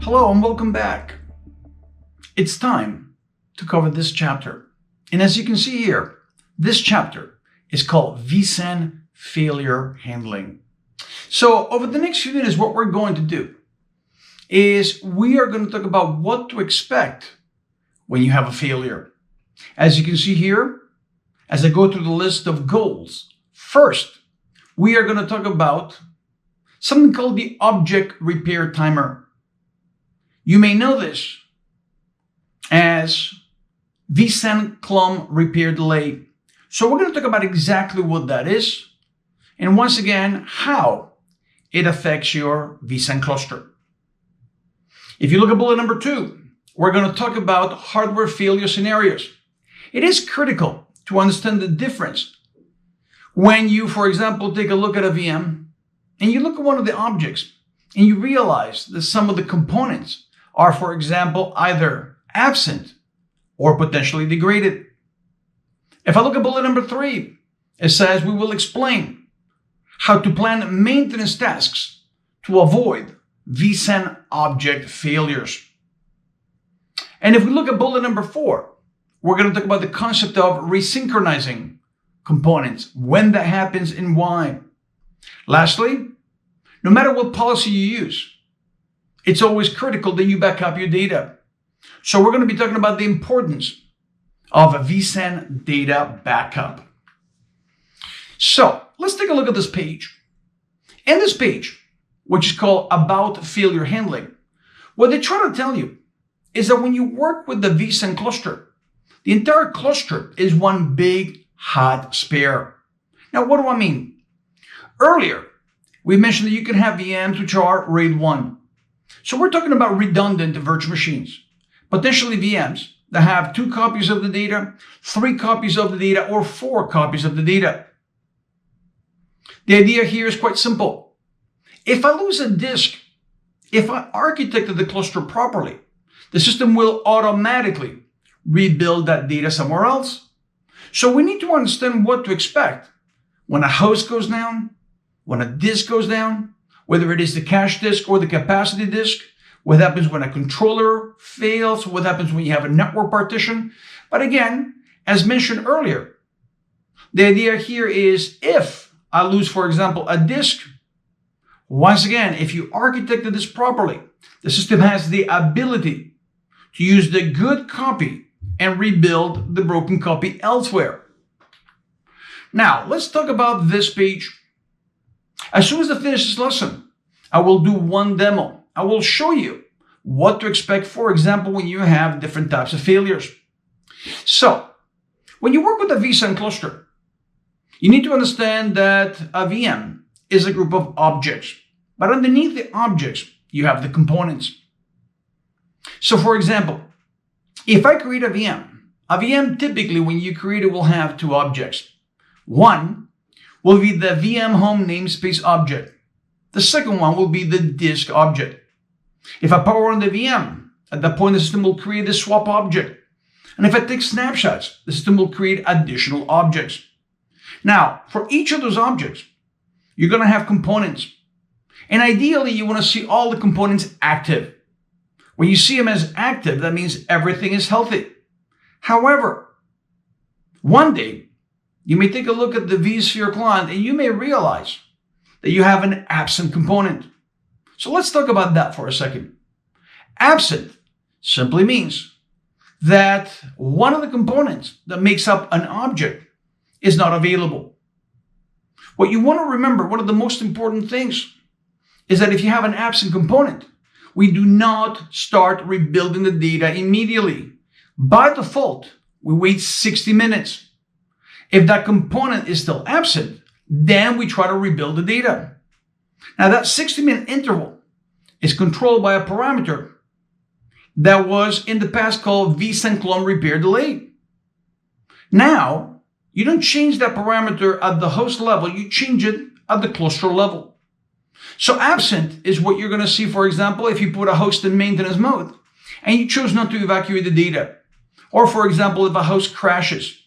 Hello and welcome back. It's time to cover this chapter. And as you can see here, this chapter is called vSAN failure handling. So over the next few minutes, what we're going to do is we are going to talk about what to expect when you have a failure. As you can see here, as I go through the list of goals, first, we are going to talk about something called the object repair timer. You may know this as vSAN clone repair delay. So we're going to talk about exactly what that is, and once again, how it affects your vSAN cluster. If you look at bullet number 2, we're going to talk about hardware failure scenarios. It is critical to understand the difference when you, for example, take a look at a VM and you look at one of the objects and you realize that some of the components are, for example, either absent or potentially degraded. If I look at bullet number 3, it says we will explain how to plan maintenance tasks to avoid vSAN object failures. And if we look at bullet number 4, we're going to talk about the concept of resynchronizing components, when that happens and why. Lastly, no matter what policy you use, it's always critical that you back up your data. So we're going to be talking about the importance of a vSAN data backup. So let's take a look at this page. In this page, which is called About Failure Handling, what they try to tell you is that when you work with the vSAN cluster, the entire cluster is one big hot spare. Now, what do I mean? Earlier, we mentioned that you can have VMs which are RAID 1. So we're talking about redundant virtual machines, potentially VMs that have 2 copies of the data, 3 copies of the data, or 4 copies of the data. The idea here is quite simple. If I lose a disk, if I architected the cluster properly, the system will automatically rebuild that data somewhere else. So we need to understand what to expect when a host goes down, when a disk goes down, whether it is the cache disk or the capacity disk, what happens when a controller fails, what happens when you have a network partition. But again, as mentioned earlier, the idea here is if I lose, for example, a disk, once again, if you architected this properly, the system has the ability to use the good copy and rebuild the broken copy elsewhere. Now, let's talk about this page. As soon as I finish this lesson, I will do one demo. I will show you what to expect, for example, when you have different types of failures. So, when you work with a vSAN cluster, you need to understand that a VM is a group of objects. But underneath the objects, you have the components. So, for example, if I create a VM typically when you create it will have 2 objects. One will be the VM home namespace object. The second one will be the disk object. If I power on the VM, at that point the system will create the swap object. And if I take snapshots, the system will create additional objects. Now, for each of those objects, you're going to have components. And ideally, you want to see all the components active. When you see them as active, that means everything is healthy. However, one day, you may take a look at the vSphere client and you may realize that you have an absent component. So let's talk about that for a second. Absent simply means that one of the components that makes up an object is not available. What you want to remember, one of the most important things, is that if you have an absent component, we do not start rebuilding the data immediately. By default, we wait 60 minutes. If that component is still absent, then we try to rebuild the data. Now that 60-minute interval is controlled by a parameter that was in the past called vSAN clone repair delay. Now, you don't change that parameter at the host level, you change it at the cluster level. So absent is what you're going to see, for example, if you put a host in maintenance mode and you choose not to evacuate the data. Or for example, if a host crashes.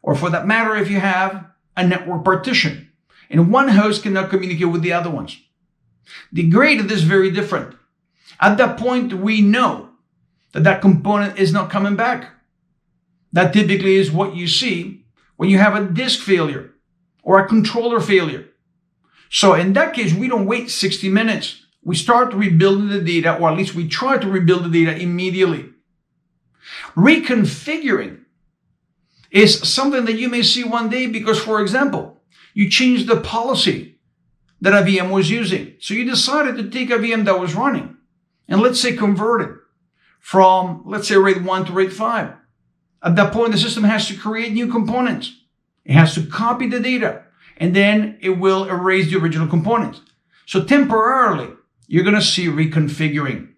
Or for that matter, if you have a network partition and one host cannot communicate with the other ones. Degraded is very different. At that point, we know that that component is not coming back. That typically is what you see when you have a disk failure or a controller failure. So in that case, we don't wait 60 minutes. We start rebuilding the data, or at least we try to rebuild the data immediately. Reconfiguring is something that you may see one day because, for example, you changed the policy that a VM was using. So you decided to take a VM that was running and let's say convert it from, let's say, RAID 1 to RAID 5. At that point, the system has to create new components. It has to copy the data, and then it will erase the original components. So temporarily, you're going to see reconfiguring.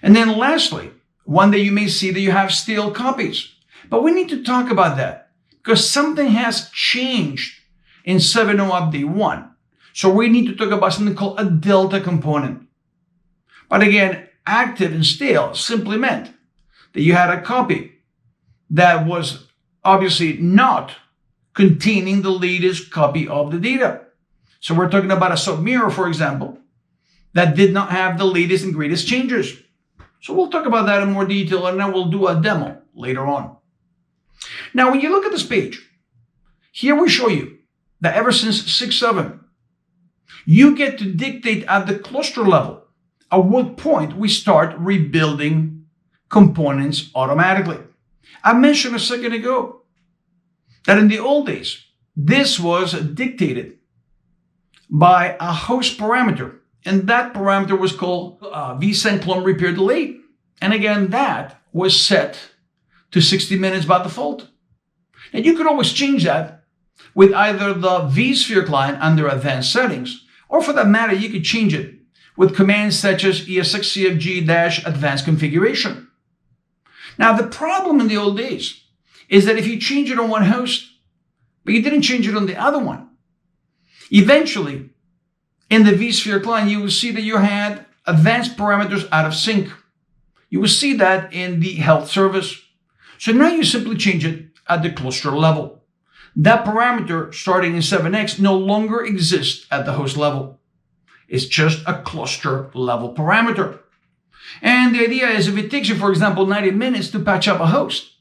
And then lastly, one day you may see that you have stale copies. But we need to talk about that because something has changed in 7.0 Update 1. So we need to talk about something called a delta component. But again, active and stale simply meant that you had a copy that was obviously not containing the latest copy of the data. So we're talking about a sub-mirror, for example, that did not have the latest and greatest changes. So we'll talk about that in more detail, and then we'll do a demo later on. Now, when you look at this page, here we show you that ever since 6.7, you get to dictate at the cluster level at what point we start rebuilding components automatically. I mentioned a second ago that in the old days, this was dictated by a host parameter, and that parameter was called vSAN clone repair delay. And again, that was set to 60 minutes by default. And you could always change that with either the vSphere client under advanced settings, or for that matter, you could change it with commands such as ESXCFG-advanced configuration. Now, the problem in the old days is that if you change it on one host, but you didn't change it on the other one, eventually, in the vSphere client, you will see that you had advanced parameters out of sync. You will see that in the health service. So now you simply change it at the cluster level. That parameter starting in 7x no longer exists at the host level. It's just a cluster level parameter. And the idea is if it takes you, for example, 90 minutes to patch up a host,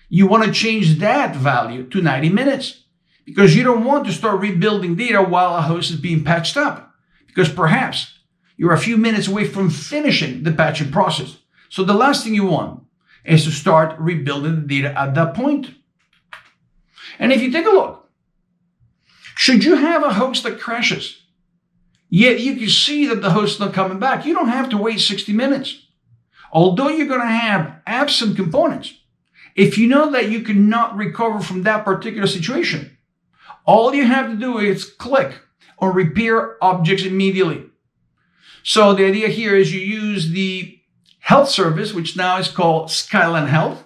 you want to change that value to 90 minutes because you don't want to start rebuilding data while a host is being patched up because perhaps you're a few minutes away from finishing the patching process. So the last thing you want is to start rebuilding the data at that point. And if you take a look, should you have a host that crashes, yet you can see that the host is not coming back, you don't have to wait 60 minutes. Although you're going to have absent components, if you know that you cannot recover from that particular situation, all you have to do is click on repair objects immediately. So the idea here is you use the health service, which now is called Skyline Health.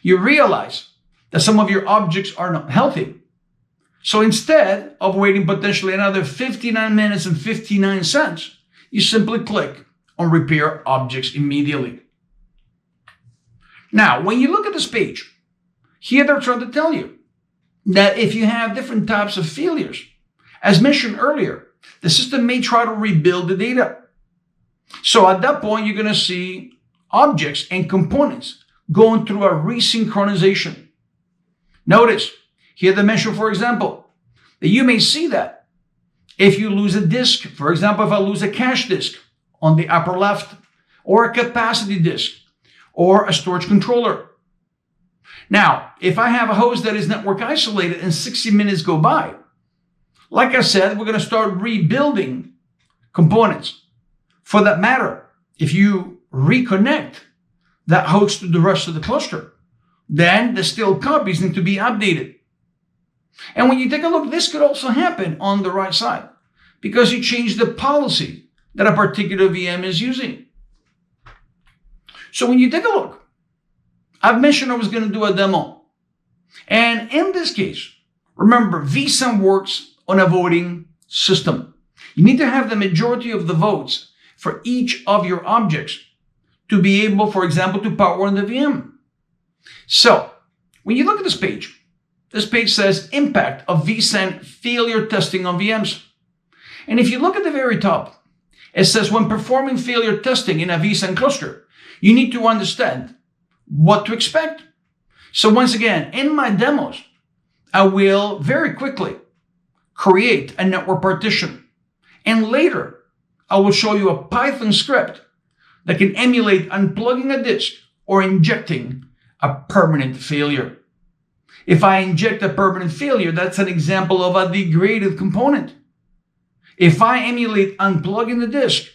You realize that some of your objects are not healthy. So instead of waiting potentially another 59 minutes and 59 cents, you simply click on repair objects immediately. Now, when you look at this page, here they're trying to tell you that if you have different types of failures, as mentioned earlier, the system may try to rebuild the data. So at that point, you're going to see objects and components going through a resynchronization. Notice, here they mention, for example, that you may see that if you lose a disk, for example, if I lose a cache disk on the upper left, or a capacity disk, or a storage controller. Now, if I have a host that is network isolated and 60 minutes go by, like I said, we're going to start rebuilding components. For that matter, if you reconnect that host to the rest of the cluster, then the stale copies need to be updated. And when you take a look, this could also happen on the right side because you change the policy that a particular VM is using. So when you take a look, I've mentioned I was going to do a demo. And in this case, remember, vSAN works on a voting system. You need to have the majority of the votes for each of your objects to be able, for example, to power on the VM. So when you look at this page says impact of vSAN failure testing on VMs. And if you look at the very top, It says when performing failure testing in a vSAN cluster, you need to understand what to expect. So once again, in my demos, I will very quickly create a network partition. And later, I will show you a Python script that can emulate unplugging a disk or injecting a permanent failure. If I inject a permanent failure, that's an example of a degraded component. If I emulate unplugging the disk,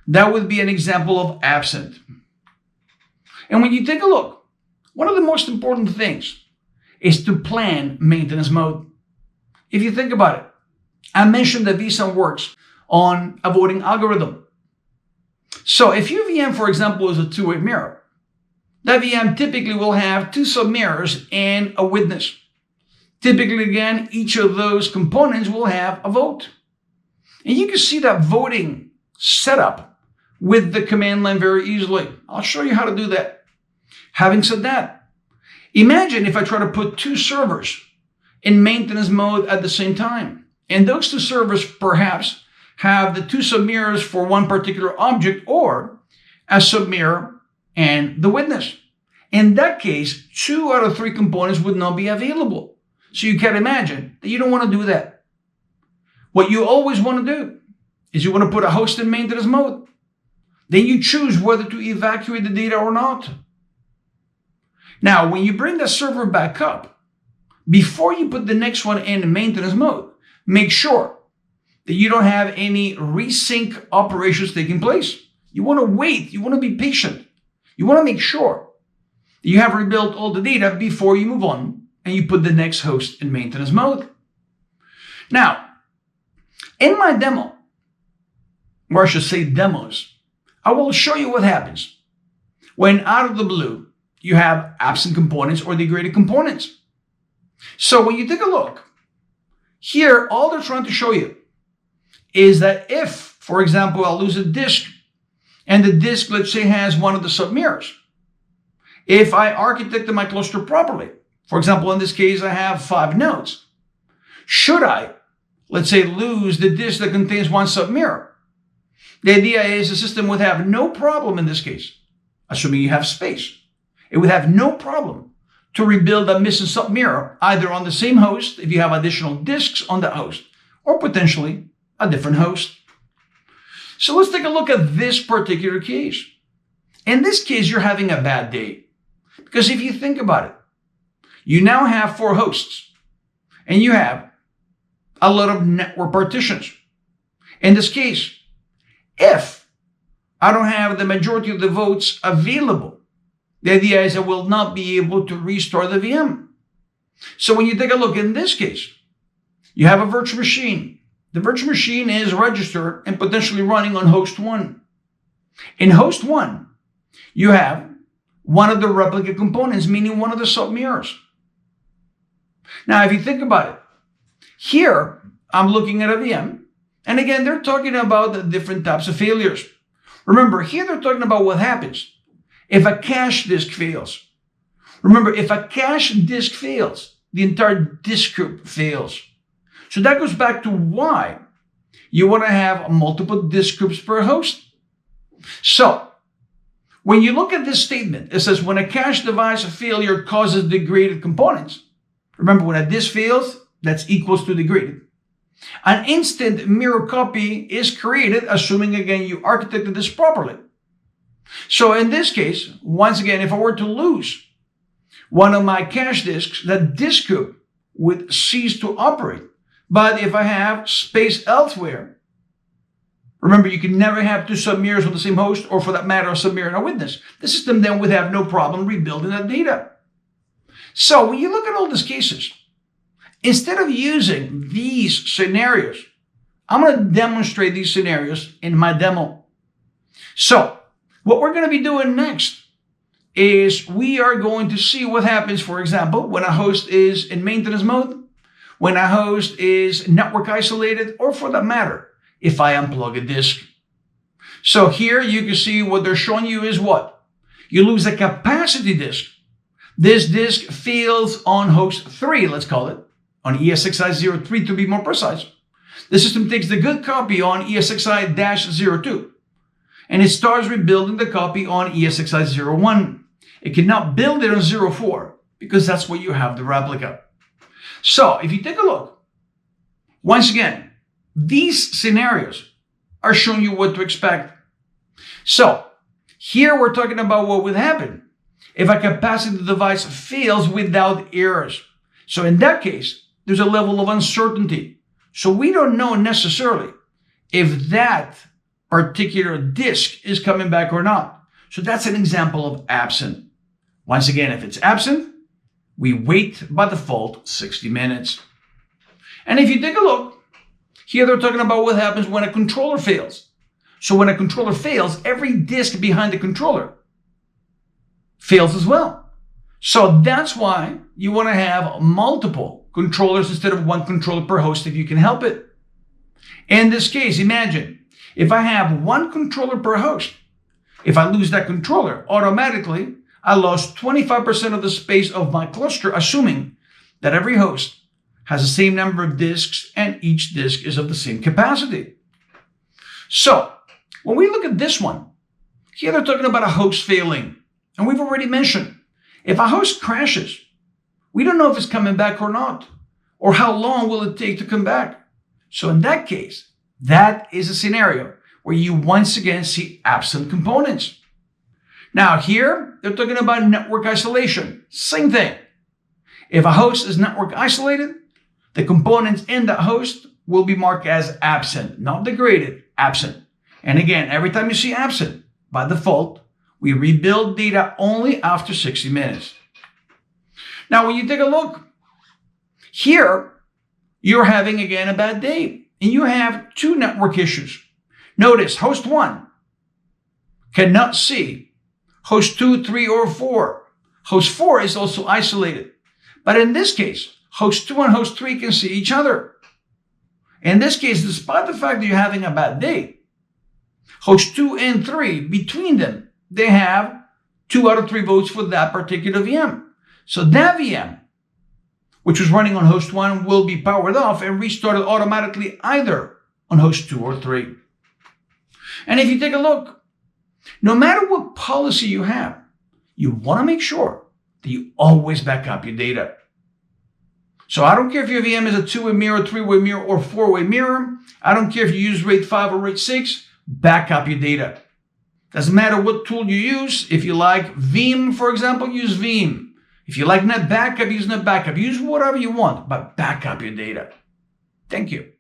that would be an example of absent. And when you take a look, one of the most important things is to plan maintenance mode. If you think about it, I mentioned that vSAN works on a voting algorithm. So if your VM, for example, is a two-way mirror, that VM typically will have two sub-mirrors and a witness. Typically, again, each of those components will have a vote. And you can see that voting setup with the command line very easily. I'll show you how to do that. Having said that, imagine if I try to put two servers in maintenance mode at the same time. And those two servers perhaps have the two submirrors for one particular object or a submirror and the witness. In that case, 2 out of 3 components would not be available. So you can imagine that you don't want to do that. What you always want to do is you want to put a host in maintenance mode. Then you choose whether to evacuate the data or not. Now, when you bring the server back up, before you put the next one in maintenance mode, make sure that you don't have any resync operations taking place. You want to wait. You want to be patient. You want to make sure that you have rebuilt all the data before you move on and you put the next host in maintenance mode. Now, in my demo, or I should say demos, I will show you what happens when out of the blue you have absent components or degraded components. So when you take a look, here all they're trying to show you is that if, for example, I lose a disk and the disk, let's say, has one of the submirrors. If I architected my cluster properly, for example, in this case, I have 5 nodes. Should I, let's say, lose the disk that contains one submirror? The idea is the system would have no problem in this case, assuming you have space. It would have no problem to rebuild a missing submirror either on the same host, if you have additional disks on that host, or potentially a different host. So let's take a look at this particular case. In this case, you're having a bad day. Because if you think about it, you now have 4 hosts and you have a lot of network partitions. In this case, if I don't have the majority of the votes available, the idea is I will not be able to restore the VM. So when you take a look in this case, you have a virtual machine. The virtual machine is registered and potentially running on host 1. In host 1, you have one of the replicate components, meaning one of the submirrors. Now, if you think about it, here I'm looking at a VM. And again, they're talking about the different types of failures. Remember, here they're talking about what happens if a cache disk fails. Remember, if a cache disk fails, the entire disk group fails. So that goes back to why you want to have multiple disk groups per host. So when you look at this statement, it says when a cache device failure causes degraded components. Remember, when a disk fails, that's equals to degraded. An instant mirror copy is created, assuming, again, you architected this properly. So in this case, once again, if I were to lose one of my cache disks, that disk group would cease to operate. But if I have space elsewhere, remember, you can never have 2 submirrors on the same host, or for that matter, a submirror and a witness. The system then would have no problem rebuilding that data. So when you look at all these cases, instead of using these scenarios, I'm going to demonstrate these scenarios in my demo. So what we're going to be doing next is we are going to see what happens, for example, when a host is in maintenance mode, when a host is network isolated, or for that matter, if I unplug a disk. So here you can see what they're showing you is what? You lose a capacity disk. This disk fails on host 3, let's call it, on ESXi03 to be more precise. The system takes the good copy on ESXi-02 and it starts rebuilding the copy on ESXi-01. It cannot build it on 04 because that's where you have the replica. So if you take a look, once again, these scenarios are showing you what to expect. So here we're talking about what would happen if a capacitive device fails without errors. So in that case, there's a level of uncertainty. So we don't know necessarily if that particular disk is coming back or not. So that's an example of absent. Once again, if it's absent, we wait by default 60 minutes. And if you take a look, here they're talking about what happens when a controller fails. So when a controller fails, every disk behind the controller fails as well. So that's why you want to have multiple controllers instead of one controller per host if you can help it. In this case, imagine if I have one controller per host, if I lose that controller, automatically I lost 25% of the space of my cluster, assuming that every host has the same number of disks and each disk is of the same capacity. So when we look at this one, here they're talking about a host failing. And we've already mentioned, if a host crashes, we don't know if it's coming back or not, or how long will it take to come back. So in that case, that is a scenario where you once again see absent components. Now here, they're talking about network isolation. Same thing. If a host is network isolated, the components in that host will be marked as absent, not degraded, absent. And again, every time you see absent, by default, we rebuild data only after 60 minutes. Now, when you take a look, here, you're having again a bad day, and you have two network issues. Notice host 1 cannot see host 2, 3, or 4. Host 4 is also isolated. But in this case, host 2 and host 3 can see each other. In this case, despite the fact that you're having a bad day, host 2 and 3, between them, they have 2 out of 3 votes for that particular VM. So that VM, which was running on host 1, will be powered off and restarted automatically either on host 2 or 3. And if you take a look, no matter what policy you have, you want to make sure that you always back up your data. So I don't care if your VM is a 2-way mirror, 3-way mirror, or 4-way mirror. I don't care if you use RAID 5 or RAID 6, back up your data. Doesn't matter what tool you use. If you like Veeam, for example, use Veeam. If you like NetBackup, use NetBackup. Use whatever you want, but back up your data. Thank you.